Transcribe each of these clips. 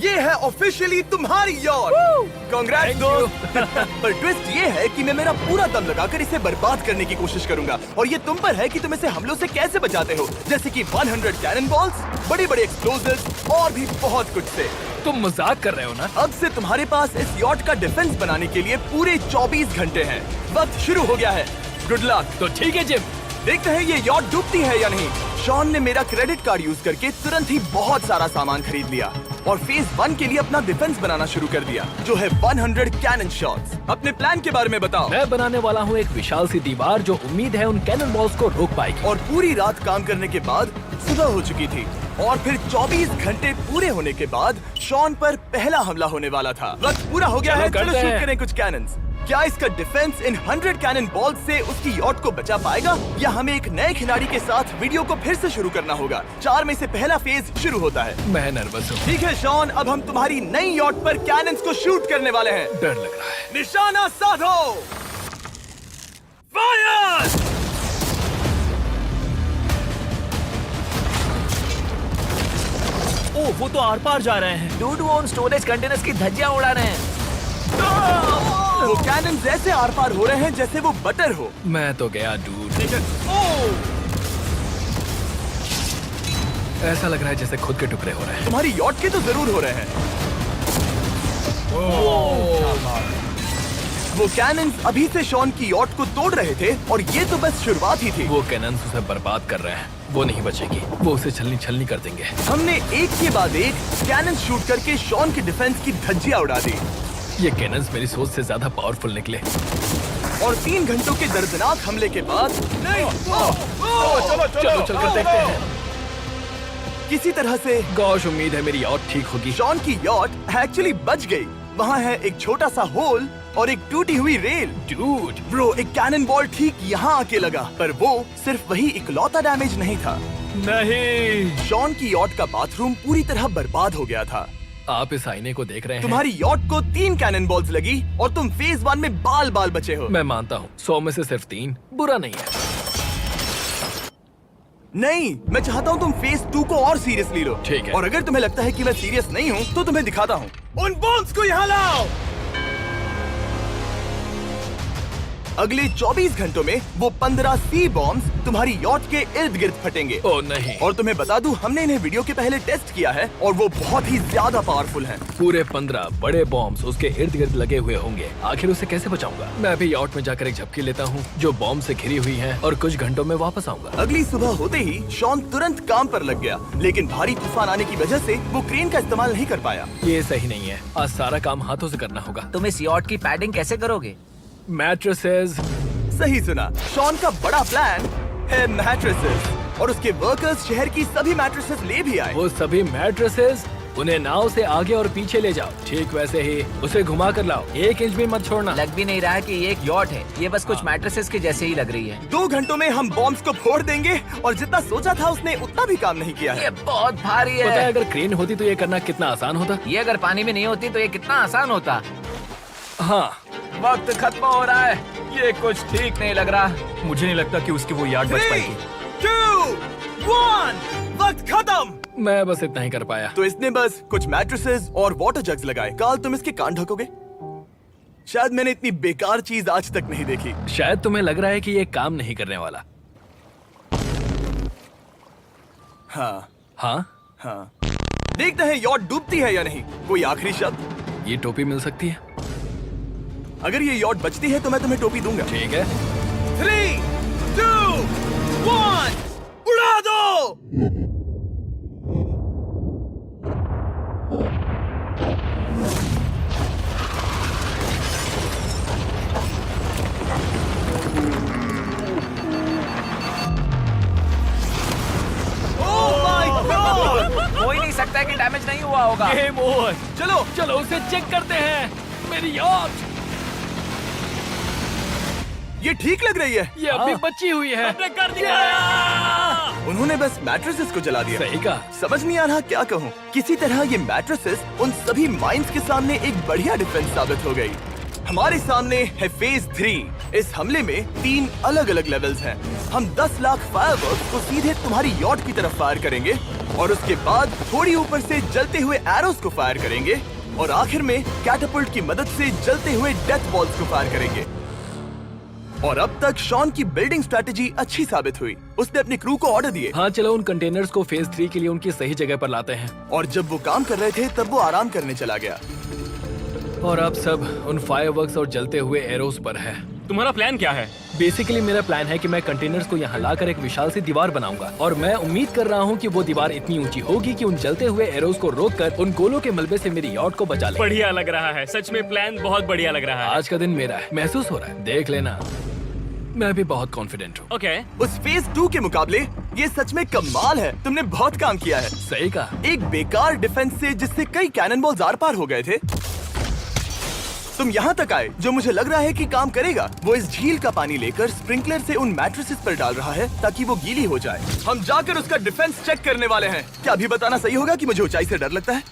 ये है ऑफिशियली तुम्हारी यॉट। कांग्रेट्स दोस्त। पर ट्विस्ट ये है कि मैं मेरा पूरा दम लगाकर इसे बर्बाद करने की कोशिश करूंगा और ये तुम पर है कि तुम इसे हमलों से कैसे बचाते हो, जैसे कि 100 कैनन बॉल्स, बड़े बड़े एक्सप्लोजिव्स और भी बहुत कुछ से। तुम मजाक कर रहे हो ना? अब से तुम्हारे पास इस यॉट का डिफेंस बनाने के लिए पूरे 24 घंटे हैं। वक्त शुरू हो गया है। Good luck. तो ठीक है जिम, देखते हैं ये यॉट डूबती है या नहीं। शॉन ने मेरा क्रेडिट कार्ड यूज करके तुरंत ही बहुत सारा सामान खरीद लिया और फेज 1 के लिए अपना डिफेंस बनाना शुरू कर दिया, जो है 100 कैनन शॉट्स। अपने प्लान के बारे में बताओ। मैं बनाने वाला हूँ एक विशाल सी दीवार जो उम्मीद है उन कैनन बॉल्स को रोक पाएगी। और पूरी रात काम करने के बाद सुबह हो चुकी थी और फिर 24 घंटे पूरे होने के बाद शॉन पर पहला हमला होने वाला था। वक्त पूरा हो गया है, चलो शूट करें कुछ कैनन्स। क्या इसका डिफेंस इन 100 कैनन बॉल्स से उसकी यॉट को बचा पाएगा या हमें एक नए खिलाड़ी के साथ वीडियो को फिर से शुरू करना होगा? 4 में से पहला फेज शुरू होता है। मैं नर्वस हूँ। ठीक है शॉन, अब हम तुम्हारी नई यॉट पर कैनन्स को शूट करने वाले हैं। डर लग रहा है। निशाना साधो। फायर! ओह, वो तो आर पार जा रहे हैं। डूड, वो उन स्टोरेज कंटेनर्स की धज्जियां उड़ा रहे हैं। वो कैनन जैसे आर पार हो रहे हैं जैसे वो बटर हो। मैं तो गया डूड। ठीक है। ऐसा लग रहा है जैसे खुद के टुकड़े हो रहे हैं। तुम्हारी यॉट के तो जरूर हो रहे हैं। वो कैनन्स अभी से शॉन की यॉट को तोड़ रहे थे और ये तो बस शुरुआत ही थी। वो कैनन्स उसे बर्बाद कर रहे हैं। वो नहीं बचेगी। वो उसे छलनी छलनी कर देंगे। हमने एक के बाद एक कैनन शूट करके शॉन की डिफेंस की धज्जियां उड़ा दी। ये कैनन्स मेरी सोच से ज्यादा पावरफुल निकले। और 3 घंटों के दर्दनाक हमले के बाद चलो चलकर देखते हैं। किसी तरह से गॉश, उम्मीद है मेरी यॉट ठीक होगी। शॉन की यॉट एक्चुअली बच गई। वहाँ है एक छोटा सा होल और एक टूटी हुई रेल। डूड, ब्रो, एक कैनन बॉल ठीक यहाँ आके लगा, पर वो सिर्फ वही इकलौता डैमेज नहीं था। नहीं। शॉन की यॉट का बाथरूम पूरी तरह बर्बाद हो गया था। आप इस आईने को देख रहे हैं? तुम्हारी यॉट को 3 कैनन बॉल्स लगी और तुम फेज 1 में बाल बाल बचे हो। मैं मानता हूँ 100 में से सिर्फ 3 बुरा नहीं है। नहीं, मैं चाहता हूँ तुम फेज 2 को और सीरियसली लो। ठीक है। और अगर तुम्हें लगता है कि मैं सीरियस नहीं हूँ तो तुम्हें दिखाता हूँ। उन बॉम्ब्स को यहाँ लाओ। अगले 24 घंटों में वो 15 सी बॉम्ब्स तुम्हारी यॉट के इर्द गिर्द फटेंगे। ओह नहीं। और तुम्हें बता दूं, हमने इन्हें वीडियो के पहले टेस्ट किया है और वो बहुत ही ज्यादा पावरफुल हैं। पूरे 15 बड़े बॉम्ब्स उसके इर्द गिर्द लगे हुए होंगे। आखिर उसे कैसे बचाऊंगा? मैं अभी यॉट में जाकर एक झपकी लेता हूँ जो बॉम्ब से घिरी हुई है और कुछ घंटों में वापस आऊंगा। अगली सुबह होते ही शॉन तुरंत काम पर लग गया, लेकिन भारी तूफान आने की वजह से वो क्रेन का इस्तेमाल नहीं कर पाया। ये सही नहीं है। आज सारा काम हाथों से करना होगा। तुम इस यॉट की पैडिंग कैसे करोगे? मैट्रेसेस। सही सुना, शॉन का बड़ा प्लान है मैट्रेसेस और उसके वर्कर्स शहर की सभी मैट्रेसेस ले भी आए। वो सभी मैट्रेसेस उन्हें नाव से आगे और पीछे ले जाओ। ठीक वैसे ही उसे घुमा कर लाओ। 1 इंच भी मत छोड़ना। लग भी नहीं रहा है कि ये एक यॉट है। ये बस कुछ मैट्रेसेस के जैसे ही लग रही है। 2 घंटों में हम बॉम्ब्स को फोड़ देंगे और जितना सोचा था उसने उतना भी काम नहीं किया है। ये बहुत भारी पता है है। अगर क्रेन होती तो ये करना कितना आसान होता। ये अगर पानी में नहीं होती तो ये कितना आसान होता। हाँ, वक्त खत्म हो रहा है। ये कुछ ठीक नहीं लग रहा। मुझे नहीं लगता कि उसकी वो याद बच 3, पाएगी। 2, 1, वक्त खत्म। मैं बस इतना ही कर पाया। तो इसने बस कुछ मैट्रेसेस और वाटर जग्स लगाए। काल, तुम इसके कान ढकोगे? शायद मैंने इतनी बेकार चीज आज तक नहीं देखी। शायद तुम्हें लग रहा है कि ये काम नहीं करने वाला। हाँ हाँ, हाँ, देखते हैं यॉट डूबती है या नहीं। कोई आखिरी शब्द? ये टोपी मिल सकती है। अगर ये यॉट बचती है तो मैं तुम्हें टोपी दूंगा। ठीक है। 3, 2, 1, उड़ा दो। हो ही नहीं सकता है कि डैमेज नहीं हुआ होगा। Game over. चलो चलो उसे चेक करते हैं। मेरी यॉट ये ठीक लग रही है। ये अभी बची हुई है। हमने कर दिया। उन्होंने बस मैट्रेसेस को जला दिया। सही कहा। समझ नहीं आ रहा क्या कहूँ। किसी तरह ये मैट्रेसेस उन सभी माइंस के सामने एक बढ़िया डिफेंस साबित हो गई। हमारे सामने है फेज 3। इस हमले में 3 अलग अलग लेवल्स हैं। हम 10 लाख फायरवर्क्स को सीधे तुम्हारी यॉट की तरफ फायर करेंगे और उसके बाद थोड़ी ऊपर से जलते हुए एरोस को फायर करेंगे और आखिर में कैटापल्ट की मदद से जलते हुए डेथ बॉल्स को फायर करेंगे। और अब तक शॉन की बिल्डिंग स्ट्रेटेजी अच्छी साबित हुई। उसने अपनी क्रू को ऑर्डर दिए हाँ चलो उन कंटेनर्स को फेज 3 के लिए उनकी सही जगह पर लाते हैं। और जब वो काम कर रहे थे तब वो आराम करने चला गया। और अब सब उन फायरवर्क्स और जलते हुए एरोस पर है। तुम्हारा प्लान क्या है? बेसिकली मेरा प्लान है कि मैं कंटेनर्स को यहाँ लाकर एक विशाल सी दीवार बनाऊंगा और मैं उम्मीद कर रहा हूँ कि वो दीवार इतनी ऊंची होगी कि उन जलते हुए एरोस को रोककर उन गोलों के मलबे से मेरी यॉट को बचा ले। बढ़िया लग रहा है, सच में प्लान बहुत बढ़िया लग रहा है। आज का दिन मेरा है, महसूस हो रहा है, देख लेना। मैं भी बहुत कॉन्फिडेंट हूँ। ओके। उस फेज 2 के मुकाबले ये सच में कमाल है। तुमने बहुत काम किया है। सही कहा। एक बेकार डिफेंस से जिससे कई कैनन बॉल्स आर पार हो गए थे, तुम यहाँ तक आए जो मुझे लग रहा है कि काम करेगा। वो इस झील का पानी लेकर स्प्रिंकलर से उन मैट्रेसेस पर डाल रहा है ताकि वो गीली हो जाए। हम जाकर उसका डिफेंस चेक करने वाले हैं। क्या अभी बताना सही होगा कि मुझे ऊंचाई से डर लगता है?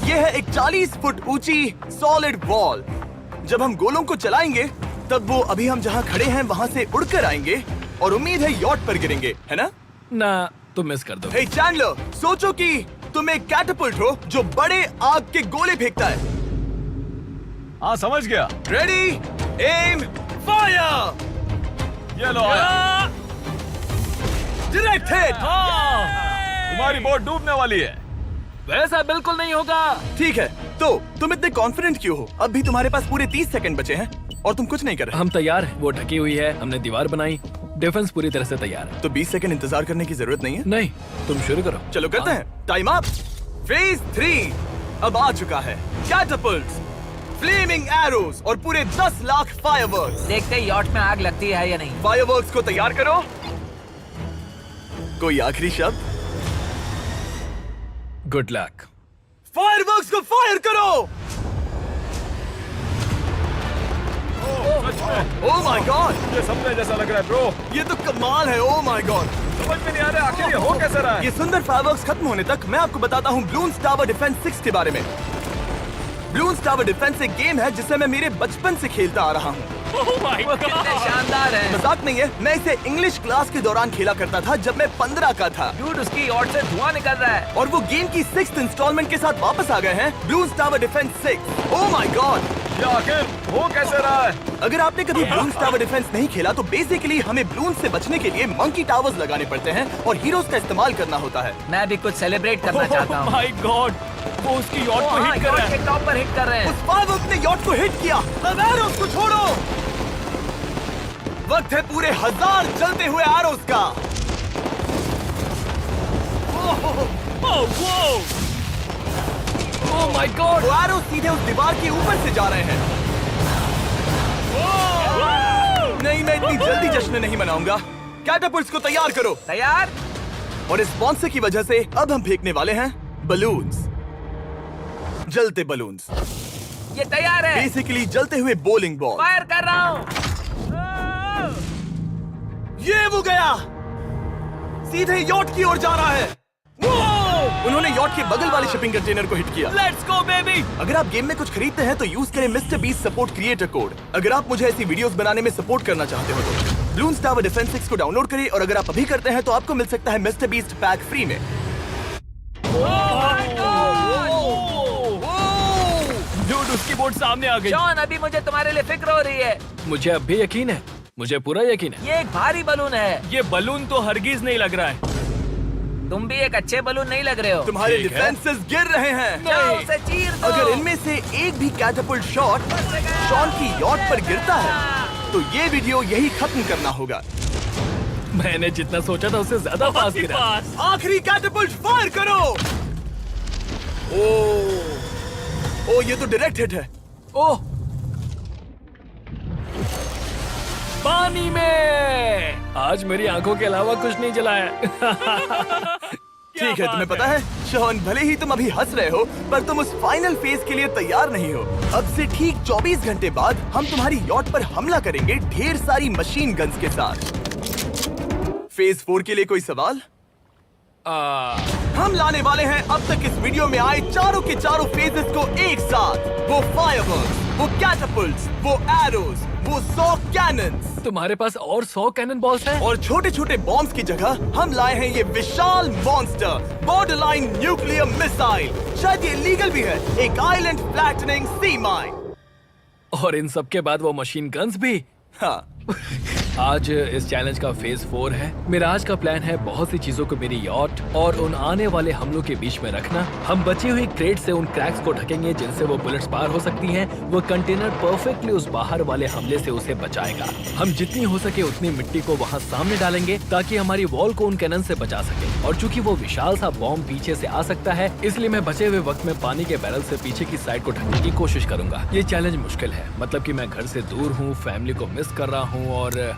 ये है एक 40 फुट ऊंची सॉलिड वॉल। जब हम गोलों को चलाएंगे तब वो अभी हम जहाँ खड़े हैं वहाँ से उड़कर आएंगे और उम्मीद है यॉट पर गिरेंगे, है ना? ना तुम मिस कर दो। हे चैंडलर, सोचो कि तुम एक कैटापल्ट हो जो बड़े आग के गोले फेंकता है। हाँ समझ गया। Ready, aim, fire. ये लो आया। Direct hit. तुम्हारी बोट डूबने वाली है। वैसा बिल्कुल नहीं होगा। ठीक है, तो तुम इतने कॉन्फिडेंट क्यों हो? अब भी तुम्हारे पास पूरे 30 सेकंड बचे हैं और तुम कुछ नहीं कर रहे। हम तैयार हैं, वो ढकी हुई है, हमने दीवार बनाई, डिफेंस पूरी तरह से तैयार है। तो 20 सेकंड इंतजार करने की जरूरत नहीं है। नहीं, तुम शुरू करो। चलो करते हैं। Time up. फेज 3 अब आ चुका है। कैटापल्ट्स, फ्लेमिंग एरोस और पूरे 10 लाख फायरवर्क्स। देखते ही यॉट में आग लगती है या नहीं। फायरवर्क्स को तैयार करो। कोई आखिरी शब्द? Good luck. फायरवर्क्स को फायर करो। ओह माय गॉड, ये सपने जैसा लग रहा है ब्रो। ये तो कमाल है। ओह माय गॉड, समझ में नहीं आ रहा आखिर ये हो कैसे रहा है। ये सुंदर फायरवर्क्स खत्म होने तक मैं आपको बताता हूँ ब्लून्स टावर डिफेंस 6 के बारे में। ब्लून्स टावर डिफेंस एक गेम है जिसे मैं मेरे बचपन से खेलता आ रहा हूँ। Oh my वो कितने God! शानदार है। मजाक नहीं है, मैं इसे इंग्लिश क्लास के दौरान खेला करता था जब मैं 15 का था। डूड उसकी यॉट से धुआं निकल रहा है। और वो गेम की 6th इंस्टॉलमेंट के साथ वापस आ गए हैं, balloons tower defence 6। Oh my God, ये आखिर हो कैसे रहा है। अगर आपने कभी ब्लून्स टावर डिफेंस नहीं खेला तो बेसिकली हमें ब्लून से बचने के लिए मंकी टावर्स लगाने पड़ते हैं और हीरोज का इस्तेमाल करना होता है। मैं भी कुछ सेलिब्रेट करना चाहता हूँ। Oh my God! वो उसकी यॉट को हिट कर रहा है। के टॉप पर हिट कर रहे हैं। उस फायरवर्क ने यॉट को हिट किया। अब एरोस को छोड़ो। वक्त है पूरे 1000 जलते हुए एरोस का। ओह माय गॉड, वो एरोस सीधे उस दीवार के ऊपर से जा रहे हैं। नहीं, मैं इतनी जल्दी जश्न नहीं मनाऊंगा। कैटापल्ट्स को तैयार करो। तैयार। और इस स्पॉन्सर की वजह से अब हम फेंकने वाले हैं बलून्स, जलते बलून्स। ये तैयार है। बेसिकली जलते हुए बोलिंग बॉल। फायर कर रहा हूँ। ये वो गया, सीधे यॉट की ओर जा रहा है। उन्होंने यॉट के बगल वाले शिपिंग कंटेनर को हिट किया। Let's go baby! अगर आप गेम में कुछ खरीदते हैं तो यूज करें mister beast support creator code. अगर आप मुझे ऐसी वीडियोस बनाने में सपोर्ट करना चाहते हो तो ब्लून्स टावर डिफेंस 6 को डाउनलोड करें और अगर आप अभी करते हैं तो आपको मिल सकता है मिस्टर बीस्ट पैक फ्री में। Dude, उसकी बोट सामने आ गई। जॉन, अभी मुझे तुम्हारे लिए फिक्र हो रही है। मुझे अब भी यकीन है, मुझे पूरा यकीन है। ये एक भारी बलून है। ये बलून तो हरगिज नहीं लग रहा है। तुम भी एक अच्छे बलून नहीं लग रहे हो। तुम्हारे ठीक है। डिफेंसेस गिर रहे हैं। जाओ, उसे चीर दो। अगर इनमें से एक भी कैटापल्ट शॉट शॉन की यॉट पर गिरता है तो ये वीडियो यही खत्म करना होगा। मैंने जितना सोचा था उससे ज्यादा पास गिरा। पास। आखिरी कैटापल्ट फायर करो। ओ ये तो डायरेक्ट हिट है। ओह, पानी में। आज मेरी आंखों के अलावा कुछ नहीं जला है। ठीक है, तुम्हें पता है शॉन, भले ही तुम अभी हंस रहे हो पर तुम उस फाइनल फेज के लिए तैयार नहीं हो। अब से ठीक 24 घंटे बाद हम तुम्हारी यॉट पर हमला करेंगे ढेर सारी मशीन गन्स के साथ। फेज 4 के लिए कोई सवाल? हम लाने वाले हैं अब तक इस वीडियो में आए चारों के चारों फेजेस को एक साथ। वो फायरवर्क्स, वो कैटapults, वो एरोज, वो 100 कैनन्स तुम्हारे पास और 100 कैनन बॉल्स हैं? और छोटे छोटे बॉम्ब्स की जगह हम लाए हैं ये विशाल मॉन्स्टर बॉर्डरलाइन न्यूक्लियर मिसाइल। शायद ये लीगल भी है, एक आइलैंड फ्लैटनिंग सी माइन। और इन सब के बाद वो मशीन गन्स भी। हाँ, आज इस चैलेंज का फेज 4 है। मेरा आज का प्लान है बहुत सी चीजों को मेरी यॉट और उन आने वाले हमलों के बीच में रखना। हम बची हुई क्रेट से उन क्रैक्स को ढकेंगे जिनसे वो बुलेट्स पार हो सकती हैं। वो कंटेनर परफेक्टली उस बाहर वाले हमले से उसे बचाएगा। हम जितनी हो सके उतनी मिट्टी को वहाँ सामने डालेंगे ताकि हमारी वॉल को उन कैनन से बचा सके। और चूंकि वो विशाल सा बॉम्ब पीछे से आ सकता है, इसलिए मैं बचे हुए वक्त में पानी के बैरल से पीछे की साइड को ढकने की कोशिश करूंगा। ये चैलेंज मुश्किल है, मतलब कि मैं घर से दूर हूँ, फैमिली को मिस कर रहा हूँ और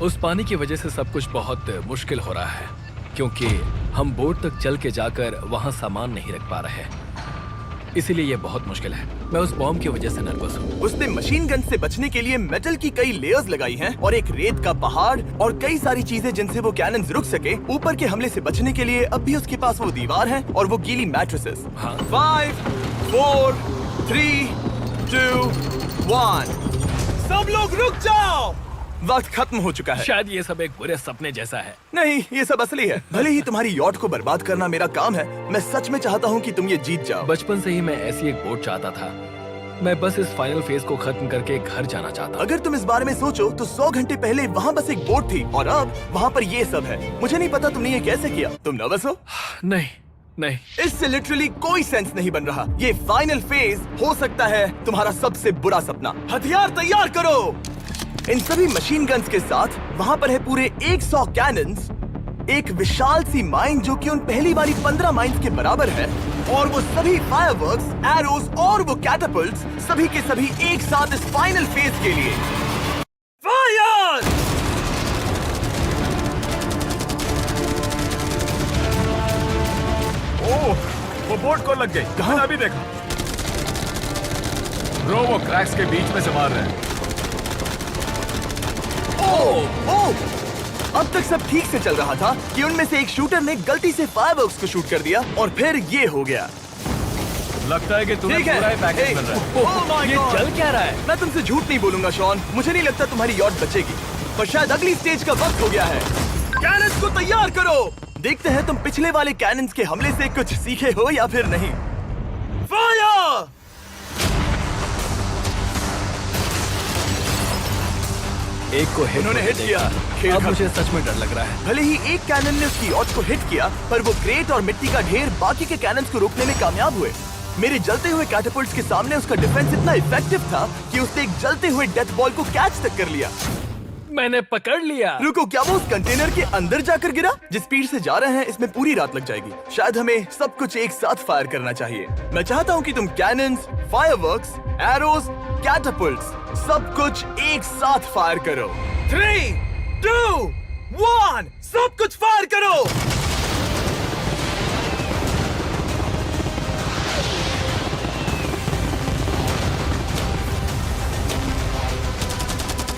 उस पानी की वजह से सब कुछ बहुत मुश्किल हो रहा है क्योंकि हम बोट तक चल के जाकर वहाँ सामान नहीं रख पा रहे। इसीलिए ये बहुत मुश्किल है। मैं उस बॉम्ब की वजह से नर्वस हूँ। उसने मशीन गन से बचने के लिए मेटल की कई लेयर्स लगाई हैं और एक रेत का पहाड़ और कई सारी चीजें जिनसे वो कैनन्स रुक सके। ऊपर के हमले से बचने के लिए अब भी उसके पास वो दीवार है और वो गीली मैट्रेसेस। हाँ। 5, 4, 3, 2, 1। सब लोग रुक जाओ, वक्त खत्म हो चुका है। शायद ये सब एक बुरे सपने जैसा है। नहीं, ये सब असली है। भले ही तुम्हारी यॉट को बर्बाद करना मेरा काम है, मैं सच में चाहता हूँ कि तुम ये जीत जाओ। बचपन से ही मैं ऐसी एक बोट चाहता था। मैं बस इस फाइनल फेज को खत्म करके घर जाना चाहता। अगर तुम इस बारे में सोचो तो 100 घंटे पहले वहाँ बस एक बोट थी और अब वहाँ पर ये सब है। मुझे नहीं पता तुमने ये कैसे किया। तुम नर्वस हो? नहीं नहीं, इससे लिटरली कोई सेंस नहीं बन रहा। ये फाइनल फेज हो सकता है तुम्हारा सबसे बुरा सपना। हथियार तैयार करो। इन सभी मशीन गन्स के साथ वहाँ पर है पूरे 100 कैनन्स, एक विशाल सी माइन जो कि उन पहली वाली 15 माइंस के बराबर है, और वो सभी फायरवर्क्स, एरोज और वो कैटapults सभी के सभी एक साथ इस फाइनल फेज के लिए। फायर! ओह, वो बोट को लग गई। कहाँ? अभी देखा। ब्रो, वो क्रैक्स के बीच में से मार रहे हैं। अब तक सब ठीक से चल रहा था कि उनमें से एक शूटर ने गलती से फायरवर्क्स को शूट कर दिया और फिर ये हो गया। लगता है कि तुम्हें ठीक है। पूरा ही पैकेज मिल रहा है। Oh my ये God! चल क्या रहा है? मैं तुमसे झूठ नहीं बोलूंगा शॉन, मुझे नहीं लगता तुम्हारी यॉट बचेगी, पर शायद अगली स्टेज का वक्त हो गया है। कैनन्स को तैयार करो। देखते हैं तुम पिछले वाले कैनन्स के हमले से कुछ सीखे हो या फिर नहीं। फायर! एक को हिट उन्होंने हिट किया। खेल अब खत्म। मुझे सच में डर लग रहा है। भले ही एक कैनन ने उसकी यॉट को हिट किया, पर वो क्रेट और मिट्टी का ढेर बाकी के कैनन्स को रोकने में कामयाब हुए। मेरे जलते हुए कैटapults के सामने उसका डिफेंस इतना इफेक्टिव था कि उसने एक जलते हुए डेथ बॉल को कैच तक कर लिया। मैंने पकड़ लिया। रुको, क्या वो उस कंटेनर के अंदर जाकर गिरा? जिस स्पीड से जा रहे हैं इसमें पूरी रात लग जाएगी। शायद हमें सब कुछ एक साथ फायर करना चाहिए। मैं चाहता हूँ कि तुम कैनन्स, फायरवर्क्स, एरोज, कैटapults सब कुछ एक साथ फायर करो। 3, 2, 1, सब कुछ फायर करो।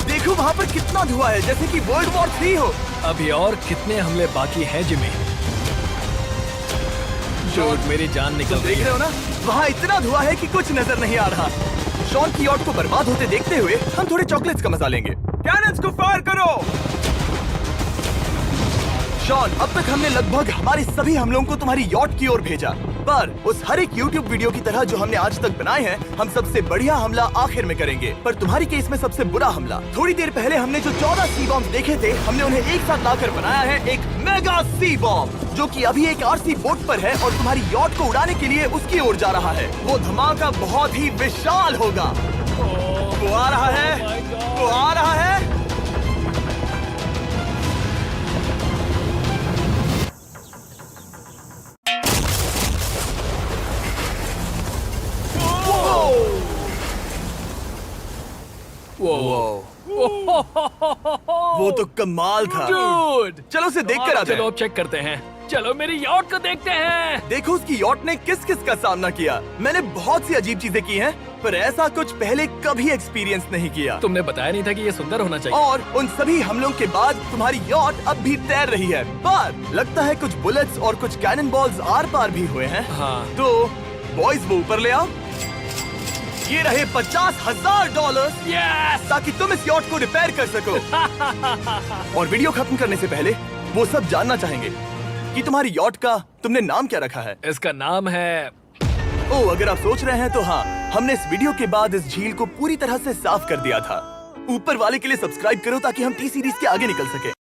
देखो वहाँ पर कितना धुआं है, जैसे कि वर्ल्ड वॉर 3 हो। अभी और कितने हमले बाकी हैं जिमी? जोट, मेरी जान निकल रही देख रहे है। हो ना, वहाँ इतना धुआं है कि कुछ नजर नहीं आ रहा। शॉन की यॉट को बर्बाद होते देखते हुए हम थोड़े चॉकलेट्स का मजा लेंगे। कैनन्स को फायर करो। शॉन, अब तक हमने लगभग हमारे सभी हमलों को तुम्हारी यॉट की ओर भेजा, पर उस हर एक YouTube वीडियो की तरह जो हमने आज तक बनाए हैं, हम सबसे बढ़िया हमला आखिर में करेंगे। पर तुम्हारी केस में सबसे बुरा हमला। थोड़ी देर पहले हमने जो 14 सी बॉम्ब देखे थे, हमने उन्हें एक साथ लाकर बनाया है एक मेगा सी बॉम्ब, जो कि अभी एक RC बोट पर है और तुम्हारी यॉट को उड़ाने के लिए उसकी ओर जा रहा है। वो धमाका बहुत ही विशाल होगा। वो आ रहा है, वो आ रहा है। वो तो कमाल था। Dude! चलो उसे देख कर आते चलो हैं। अब चेक करते हैं। चलो मेरी यॉट को देखते हैं। देखो उसकी यॉट ने किस किस का सामना किया। मैंने बहुत सी अजीब चीजें की हैं, पर ऐसा कुछ पहले कभी एक्सपीरियंस नहीं किया। तुमने बताया नहीं था कि ये सुंदर होना चाहिए। और उन सभी हमलों के बाद तुम्हारी यॉट अब भी तैर रही है, पर लगता है कुछ बुलेट्स और कुछ कैनन बॉल्स आर पार भी हुए हैं। हाँ। तो बॉयज वो ऊपर ले आओ। ये रहे $50,000 यस! ताकि तुम इस यॉट को रिपेयर कर सको। और वीडियो खत्म करने से पहले वो सब जानना चाहेंगे कि तुम्हारी यॉट का तुमने नाम क्या रखा है। इसका नाम है ओह, अगर आप सोच रहे हैं तो हाँ, हमने इस वीडियो के बाद इस झील को पूरी तरह से साफ कर दिया था। ऊपर वाले के लिए सब्सक्राइब करो ताकि हम टी सीरीज के आगे निकल सके।